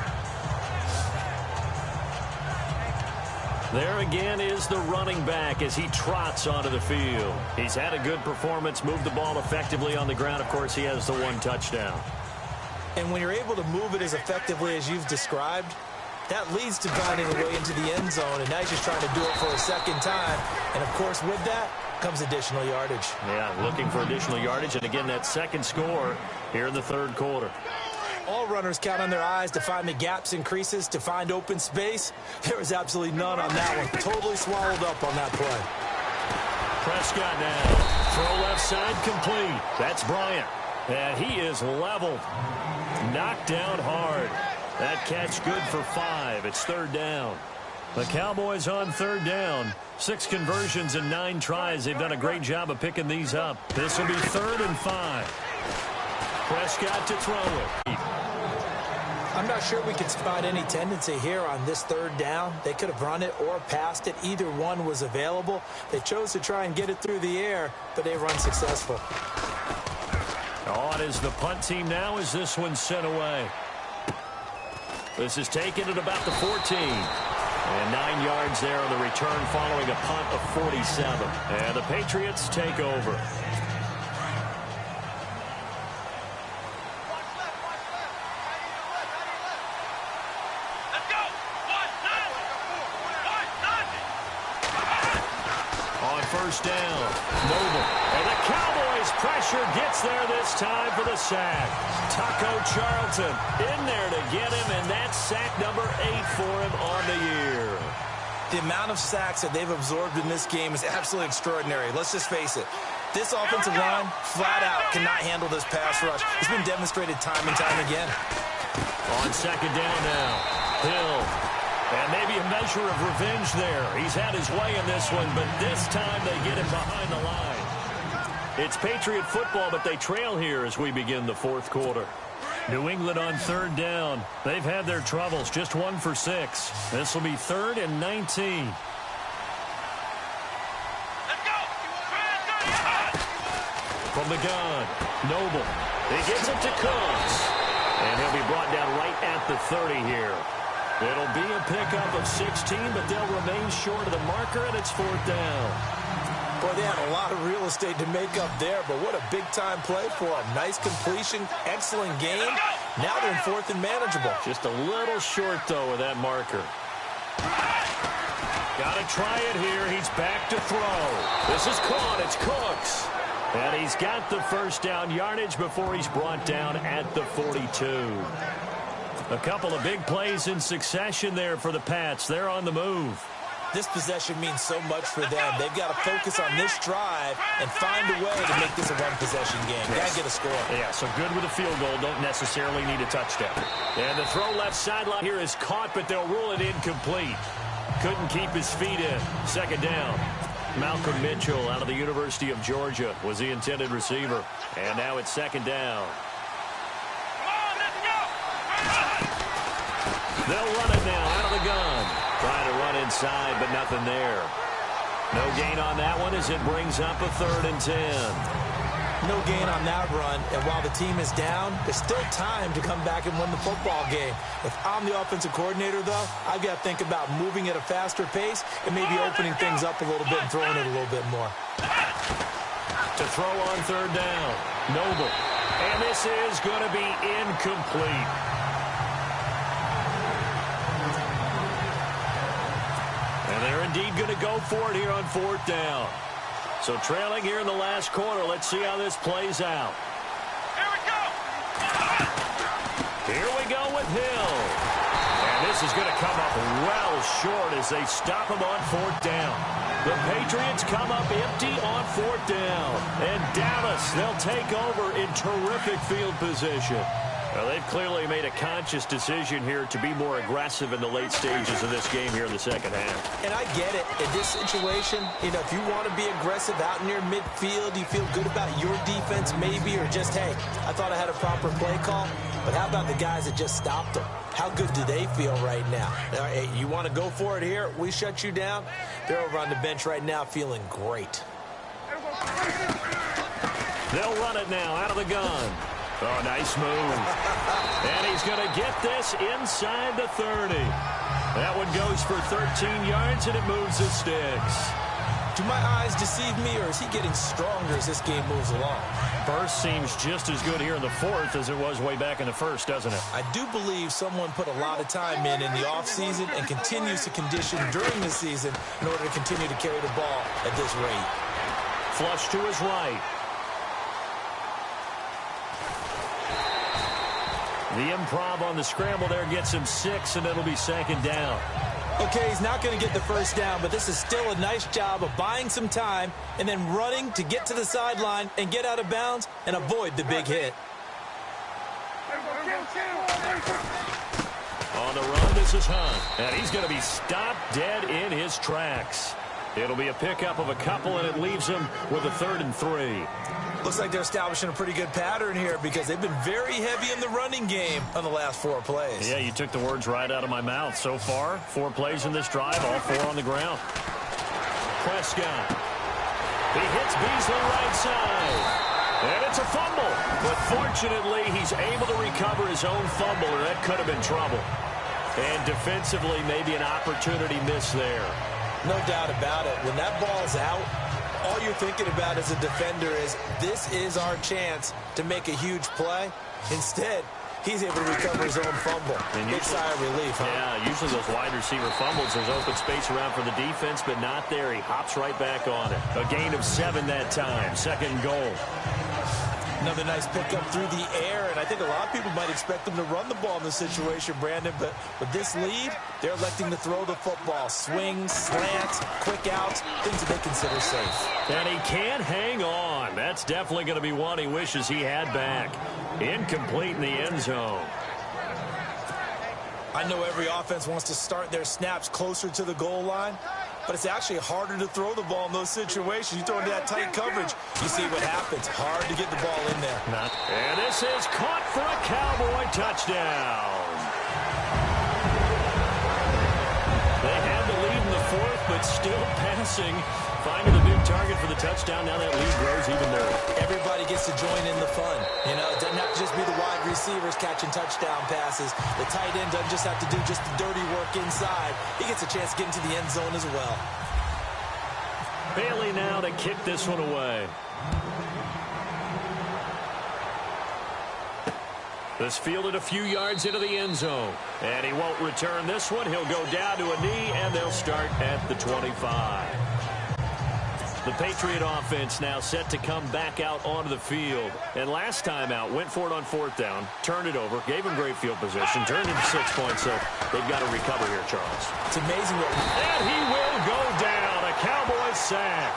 There again is the running back as he trots onto the field. He's had a good performance, moved the ball effectively on the ground. Of course, he has the 1 touchdown. And when you're able to move it as effectively as you've described, that leads to finding a way into the end zone, and now he's just trying to do it for a second time. And, of course, with that comes additional yardage. Yeah, looking for additional yardage, and again, that second score here in the 3rd quarter. All runners count on their eyes to find the gaps and creases, to find open space. There was absolutely none on that one. Totally swallowed up on that play. Prescott now. Throw left side complete. That's Bryant. And he is leveled. Knocked down hard. That catch good for 5. It's 3rd down. The Cowboys on 3rd down. 6 conversions and 9 tries. They've done a great job of picking these up. This will be 3rd and 5. Prescott to throw it. I'm not sure we could spot any tendency here on this 3rd down. They could have run it or passed it. Either one was available. They chose to try and get it through the air, but they were unsuccessful. On is the punt team now as this one's sent away. This is taken at about the 14. And 9 yards there on the return following a punt of 47. And the Patriots take over. First down. Noble. And the Cowboys pressure gets there this time for the sack. Taco Charlton in there to get him, and that's sack number 8 for him on the year. The amount of sacks that they've absorbed in this game is absolutely extraordinary. Let's just face it. This offensive line, flat out, cannot handle this pass rush. It's been demonstrated time and time again. On second down now, Hill. And maybe a measure of revenge there. He's had his way in this one, but this time they get him behind the line. It's Patriot football, but they trail here as we begin the fourth quarter. New England on third down. They've had their troubles, just 1 for 6. This will be 3rd and 19. From the gun, Noble. He gets it to Cooks. And he'll be brought down right at the 30 here. It'll be a pickup of 16, but they'll remain short of the marker, and it's 4th down. Boy, they had a lot of real estate to make up there, but what a big-time play for them. Nice completion, excellent game. Now they're in 4th and manageable. Just a little short, though, with that marker. Got to try it here. He's back to throw. This is caught. It's Cooks. And he's got the first down yardage before he's brought down at the 42. A couple of big plays in succession there for the Pats. They're on the move. This possession means so much for them. They've got to focus on this drive and find a way to make this a one-possession game. Got to get a score. Yeah, so good with a field goal. Don't necessarily need a touchdown. And the throw left sideline here is caught, but they'll rule it incomplete. Couldn't keep his feet in. Second down. Malcolm Mitchell out of the University of Georgia was the intended receiver. And now it's second down. They'll run it now out of the gun. Trying to run inside, but nothing there. No gain on that one as it brings up a 3rd and 10. No gain on that run, and while the team is down, there's still time to come back and win the football game. If I'm the offensive coordinator, though, I've got to think about moving at a faster pace and maybe opening things up a little bit and throwing it a little bit more. To throw on 3rd down, Noble. And this is going to be incomplete. And they're indeed going to go for it here on 4th down. So trailing here in the last quarter. Let's see how this plays out. Here we go with Hill. And this is going to come up well short as they stop him on 4th down. The Patriots come up empty on 4th down. And Dallas, they'll take over in terrific field position. Well, they've clearly made a conscious decision here to be more aggressive in the late stages of this game here in the second half. And I get it. In this situation, if you want to be aggressive out near midfield, you feel good about your defense maybe, or just, hey, I thought I had a proper play call. But how about the guys that just stopped them? How good do they feel right now? Hey, you want to go for it here? We shut you down. They're over on the bench right now feeling great. They'll run it now out of the gun. Oh, nice move. And he's going to get this inside the 30. That one goes for 13 yards, and it moves the sticks. Do my eyes deceive me, or is he getting stronger as this game moves along? Burst seems just as good here in the 4th as it was way back in the 1st, doesn't it? I do believe someone put a lot of time in the offseason and continues to condition during the season in order to continue to carry the ball at this rate. Flush to his right. The improv on the scramble there gets him 6, and it'll be second down. Okay, he's not going to get the first down, but this is still a nice job of buying some time and then running to get to the sideline and get out of bounds and avoid the big hit. On the run, this is Hunt, and he's going to be stopped dead in his tracks. It'll be a pickup of a couple, and it leaves him with a 3rd and 3. Looks like they're establishing a pretty good pattern here because they've been very heavy in the running game on the last 4 plays. Yeah, you took the words right out of my mouth. So far, 4 plays in this drive, all 4 on the ground. Prescott. He hits Beasley right side. And it's a fumble. But fortunately, he's able to recover his own fumble, or that could have been trouble. And defensively, maybe an opportunity miss there. No doubt about it. When that ball's out, all you're thinking about as a defender is, this is our chance to make a huge play. Instead, he's able to recover his own fumble. And big sigh of relief, huh? Yeah, usually those wide receiver fumbles, there's open space around for the defense, but not there. He hops right back on it. A gain of 7 that time. 2nd goal. Another nice pickup through the air, and I think a lot of people might expect them to run the ball in this situation, Brandon, but with this lead, they're electing to throw the football. Swings, slants, quick outs, things that they consider safe. And he can't hang on. That's definitely going to be one he wishes he had back. Incomplete in the end zone. I know every offense wants to start their snaps closer to the goal line, but it's actually harder to throw the ball in those situations. You throw into that tight coverage, you see what happens. Hard to get the ball in there. And this is caught for a Cowboy touchdown. They had the lead in the fourth, but still passing. Finding the big target for the touchdown. Now that lead grows even more. Everybody gets to join in the fun. You know, it doesn't have to just be the wide receivers catching touchdown passes. The tight end doesn't just have to do just the dirty work inside. He gets a chance to get into the end zone as well. Bailey now to kick this one away. This fielded a few yards into the end zone. And he won't return this one. He'll go down to a knee, and they'll start at the 25. The Patriot offense now set to come back out onto the field. And last time out, went for it on fourth down, turned it over, gave him great field position, turned into 6 points, so they've got to recover here, Charles. It's amazing what... And he will go down. A Cowboys sack.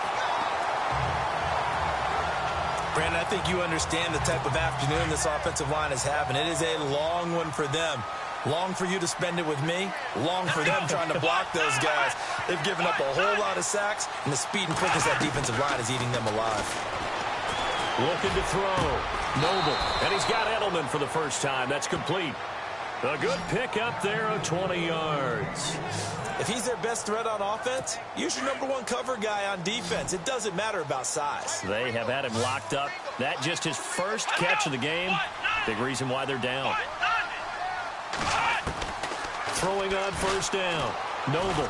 Brandon, I think you understand the type of afternoon this offensive line is having. It is a long one for them. Long for you to spend it with me. Long for them trying to block those guys. They've given up a whole lot of sacks, and the speed and quickness of that defensive line is eating them alive. Looking to throw. Noble. And he's got Edelman for the first time. That's complete. A good pick up there of 20 yards. If he's their best threat on offense, use your #1 cover guy on defense. It doesn't matter about size. They have had him locked up. That just his first catch of the game. Big reason why they're down. Throwing on first down. Noble.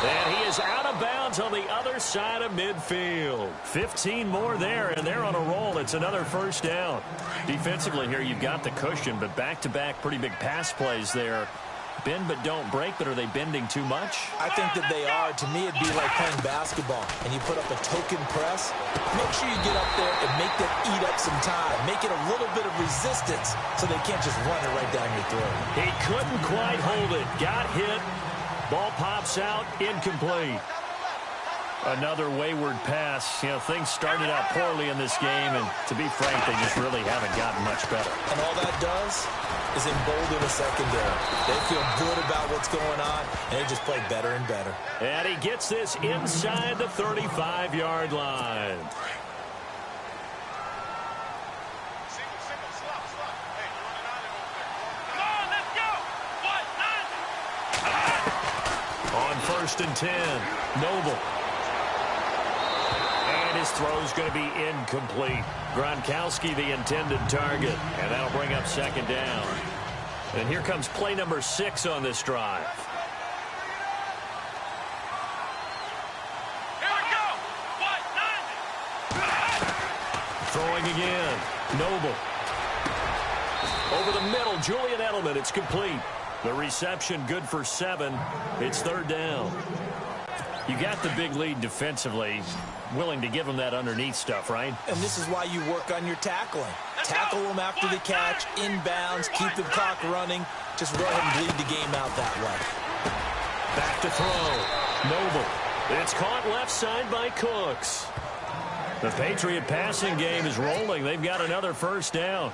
And he is out of bounds on the other side of midfield. 15 more there, and they're on a roll. It's another first down. Defensively here, you've got the cushion, but back-to-back pretty big pass plays there. Bend but don't break, but are they bending too much? I think that they are. To me, it'd be like playing basketball, and you put up a token press. Make sure you get up there and make them eat up some time. Make it a little bit of resistance so they can't just run it right down your throat. He couldn't quite hold it. Got hit. Ball pops out. Incomplete. Another wayward pass. You know, things started out poorly in this game, and to be frank, they just really haven't gotten much better. And all that does is embolden the secondary. They feel good about what's going on, and they just play better and better. And he gets this inside the 35-yard line. On 1st and 10, Noble. And his throw's going to be incomplete. Gronkowski, the intended target. And that'll bring up 2nd down. And here comes play number 6 on this drive. Here we go. Throwing again. Noble. Over the middle, Julian Edelman. It's complete. The reception good for 7. It's 3rd down. You got the big lead defensively. Willing to give them that underneath stuff, right? And this is why you work on your tackling. Tackle them after the catch, inbounds, keep the clock running. Just go ahead and bleed the game out that way. Back to throw. Noble. It's caught left side by Cooks. The Patriot passing game is rolling. They've got another 1st down.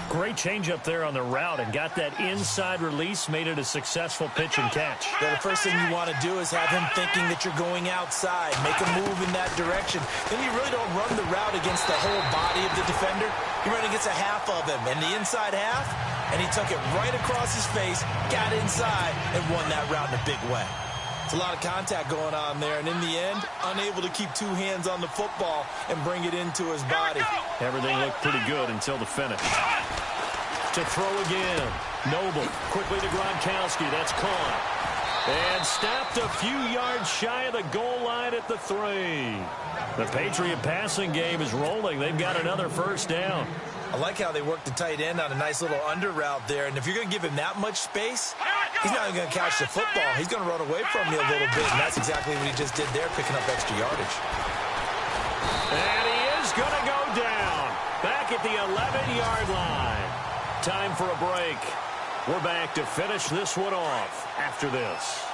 Great change up there on the route and got that inside release, made it a successful pitch and catch. Yeah, the first thing you want to do is have him thinking that you're going outside, make a move in that direction. Then you really don't run the route against the whole body of the defender. You run against a half of him, and the inside half, and he took it right across his face, got inside, and won that route in a big way. It's a lot of contact going on there, and in the end, unable to keep 2 hands on the football and bring it into his body. Everything looked pretty good until the finish. To throw again. Noble quickly to Gronkowski. That's caught. And stopped a few yards shy of the goal line at the 3. The Patriot passing game is rolling. They've got another 1st down. I like how they work the tight end on a nice little under route there. And if you're going to give him that much space, he's not even going to catch the football. He's going to run away from you a little bit. And that's exactly what he just did there, picking up extra yardage. And he is going to go down. Back at the 11-yard line. Time for a break. We're back to finish this one off after this.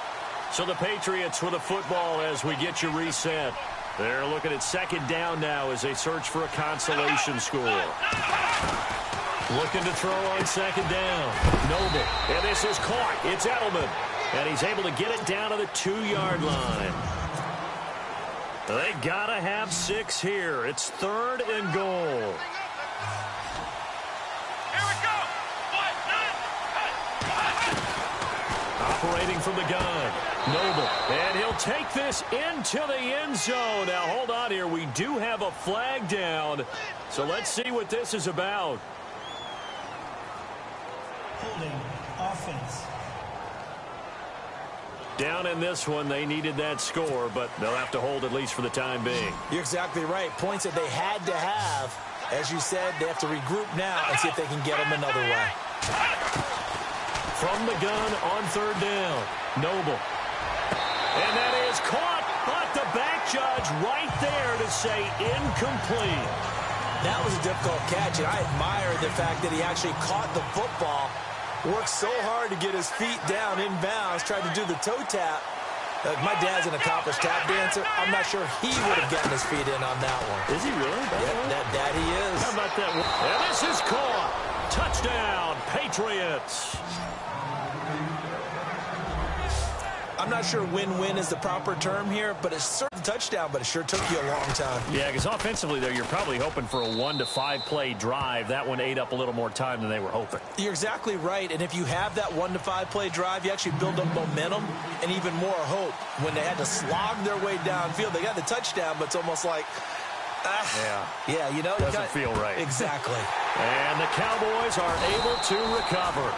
So the Patriots with a football as we get you reset. They're looking at 2nd down now as they search for a consolation score. Looking to throw on second down. Noble. And this is caught. It's Edelman. And he's able to get it down to the 2-yard line. They got to have 6 here. It's 3rd and goal. Operating from the gun. Noble. And he'll take this into the end zone. Now, hold on here. We do have a flag down. So let's see what this is about. Holding offense. Down in this one, they needed that score, but they'll have to hold at least for the time being. You're exactly right. Points that they had to have. As you said, they have to regroup now and see if they can get them another way. From the gun on 3rd down. Noble. And that is caught, but the back judge right there to say incomplete. That was a difficult catch, and I admire the fact that he actually caught the football, worked so hard to get his feet down inbounds, tried to do the toe tap. My dad's an accomplished tap dancer. I'm not sure he would have gotten his feet in on that one. Is he really? Yep, that he is. How about that one? And this is caught. Touchdown, Patriots. I'm not sure win-win is the proper term here, but it's certainly a touchdown, but it sure took you a long time. Yeah, because offensively, there, you're probably hoping for a 1 to 5 play drive. That one ate up a little more time than they were hoping. You're exactly right, and if you have that 1 to 5 play drive, you actually build up momentum and even more hope. When they had to slog their way downfield, they got the touchdown, but it's almost like, yeah, you know, doesn't feel right. Exactly. And the Cowboys are able to recover.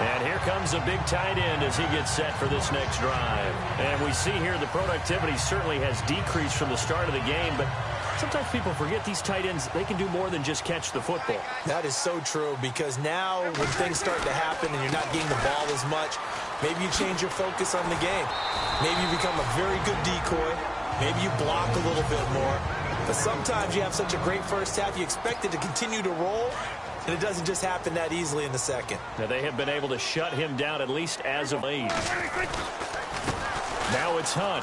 And here comes the big tight end as he gets set for this next drive. And we see here the productivity certainly has decreased from the start of the game, but sometimes people forget these tight ends, they can do more than just catch the football. That is so true, because now when things start to happen and you're not getting the ball as much, maybe you change your focus on the game. Maybe you become a very good decoy. Maybe you block a little bit more. But sometimes you have such a great first half, you expect it to continue to roll, and it doesn't just happen that easily in the second. Now, they have been able to shut him down at least as of late. Now it's Hunt.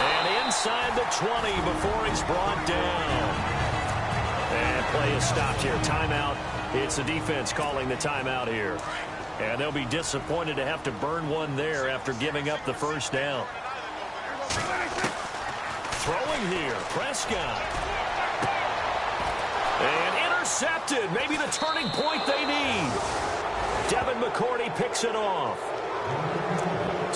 And inside the 20 before he's brought down. And play is stopped here. Timeout. It's the defense calling the timeout here. And they'll be disappointed to have to burn one there after giving up the first down. Throwing here, Prescott. And intercepted. Maybe the turning point they need. Devin McCourty picks it off.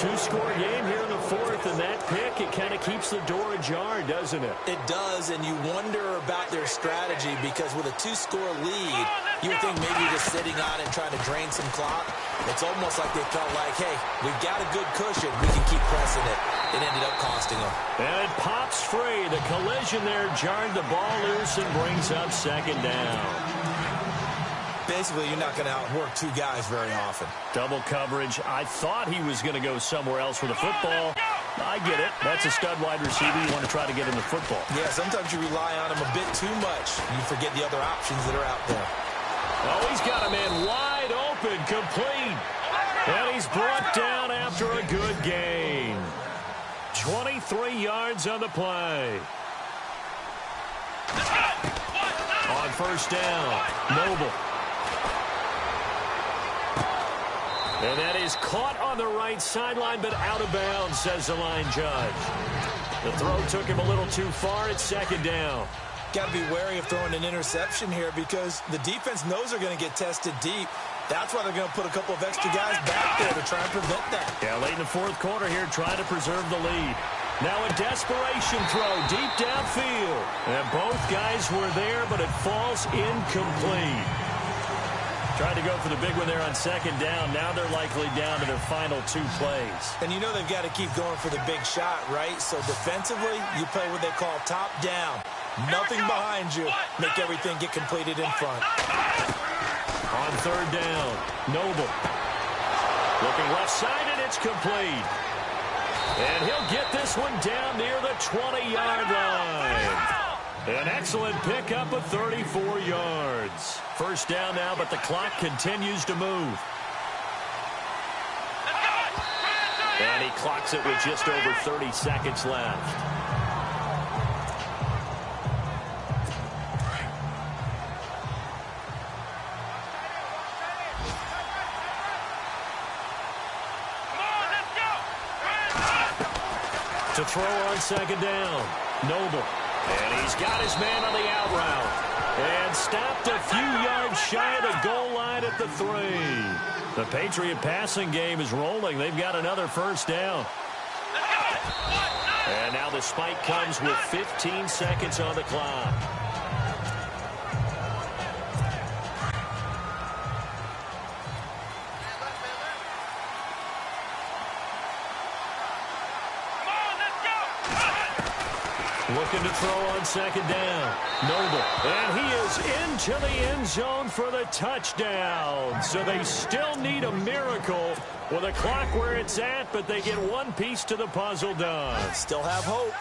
2-score game here in the 4th, and that pick, it kind of keeps the door ajar, doesn't it? It does, and you wonder about their strategy, because with a 2-score lead, you would think maybe just sitting on it and trying to drain some clock. It's almost like they felt like, hey, we've got a good cushion. We can keep pressing it. It ended up costing them. And it pops free. The collision there jarred the ball loose and brings up second down. Basically, you're not going to outwork 2 guys very often. Double coverage. I thought he was going to go somewhere else with the football. I get it. That's a stud wide receiver. You want to try to get him the football. Yeah, sometimes you rely on him a bit too much. You forget the other options that are out there. Oh, he's got him in wide open, complete. And he's brought down after a good gain. 23 yards on the play. On first down, Noble. And that is caught on the right sideline, but out of bounds, says the line judge. The throw took him a little too far. It's second down. Got to be wary of throwing an interception here, because the defense knows they're going to get tested deep. That's why they're going to put a couple of extra guys back there to try and prevent that. Yeah, late in the 4th quarter here, trying to preserve the lead. Now a desperation throw deep downfield. And both guys were there, but it falls incomplete. Tried to go for the big one there on second down. Now they're likely down to their final 2 plays. And you know they've got to keep going for the big shot, right? So defensively, you play what they call top down. Nothing behind you. Make everything get completed in front. On third down, Noble. Looking left side, and it's complete. And he'll get this one down near the 20-yard line. An excellent pickup of 34 yards. First down now, but the clock continues to move. And he clocks it with just over 30 seconds left. To throw on second down, Noble. And he's got his man on the out route. And stopped a few yards shy of the goal line at the 3. The Patriot passing game is rolling. They've got another first down. And now the spike comes with 15 seconds on the clock. Looking to throw on second down. Noble. And he is into the end zone for the touchdown. So they still need a miracle with a clock where it's at, but they get one piece to the puzzle done. Still have hope.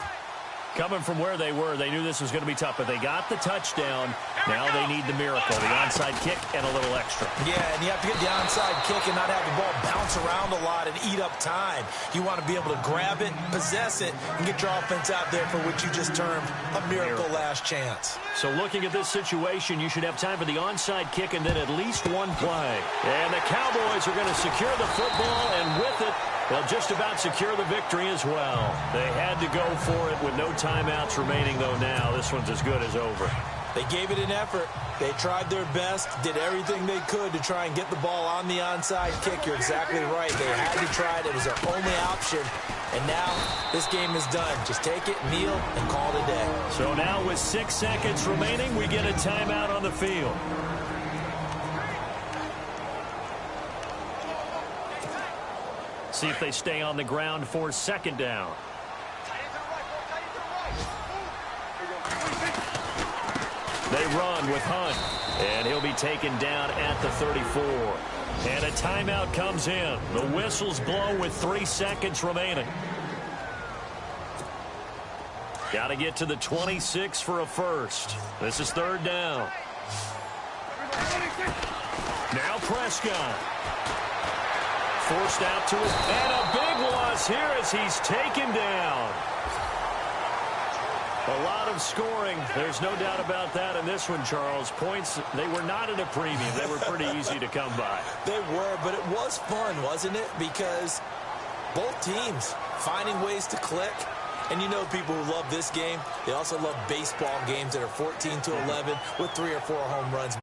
Coming from where they were, they knew this was going to be tough, but they got the touchdown. Now they need the miracle, the onside kick and a little extra. Yeah, and you have to get the onside kick and not have the ball bounce around a lot and eat up time. You want to be able to grab it, possess it, and get your offense out there for what you just termed a miracle last chance. So looking at this situation, you should have time for the onside kick and then at least one play. And the Cowboys are going to secure the football, and with it, they'll just about secure the victory as well. They had to go for it with no timeouts remaining, though now. This one's as good as over. They gave it an effort. They tried their best, did everything they could to try and get the ball on the onside kick. You're exactly right. They had to try it. It was their only option. And now this game is done. Just take it, kneel, and call it a day. So now with 6 seconds remaining, we get a timeout on the field. See if they stay on the ground for second down. They run with Hunt, and he'll be taken down at the 34. And a timeout comes in. The whistles blow with 3 seconds remaining. Got to get to the 26 for a first. This is third down. Now Prescott. Forced out to his, and a big loss here as he's taken down. A lot of scoring. There's no doubt about that in this one, Charles. Points, they were not at a premium. They were pretty easy to come by. They were, but it was fun, wasn't it? Because both teams finding ways to click. And you know people who love this game, they also love baseball games that are 14-11 with 3 or 4 home runs.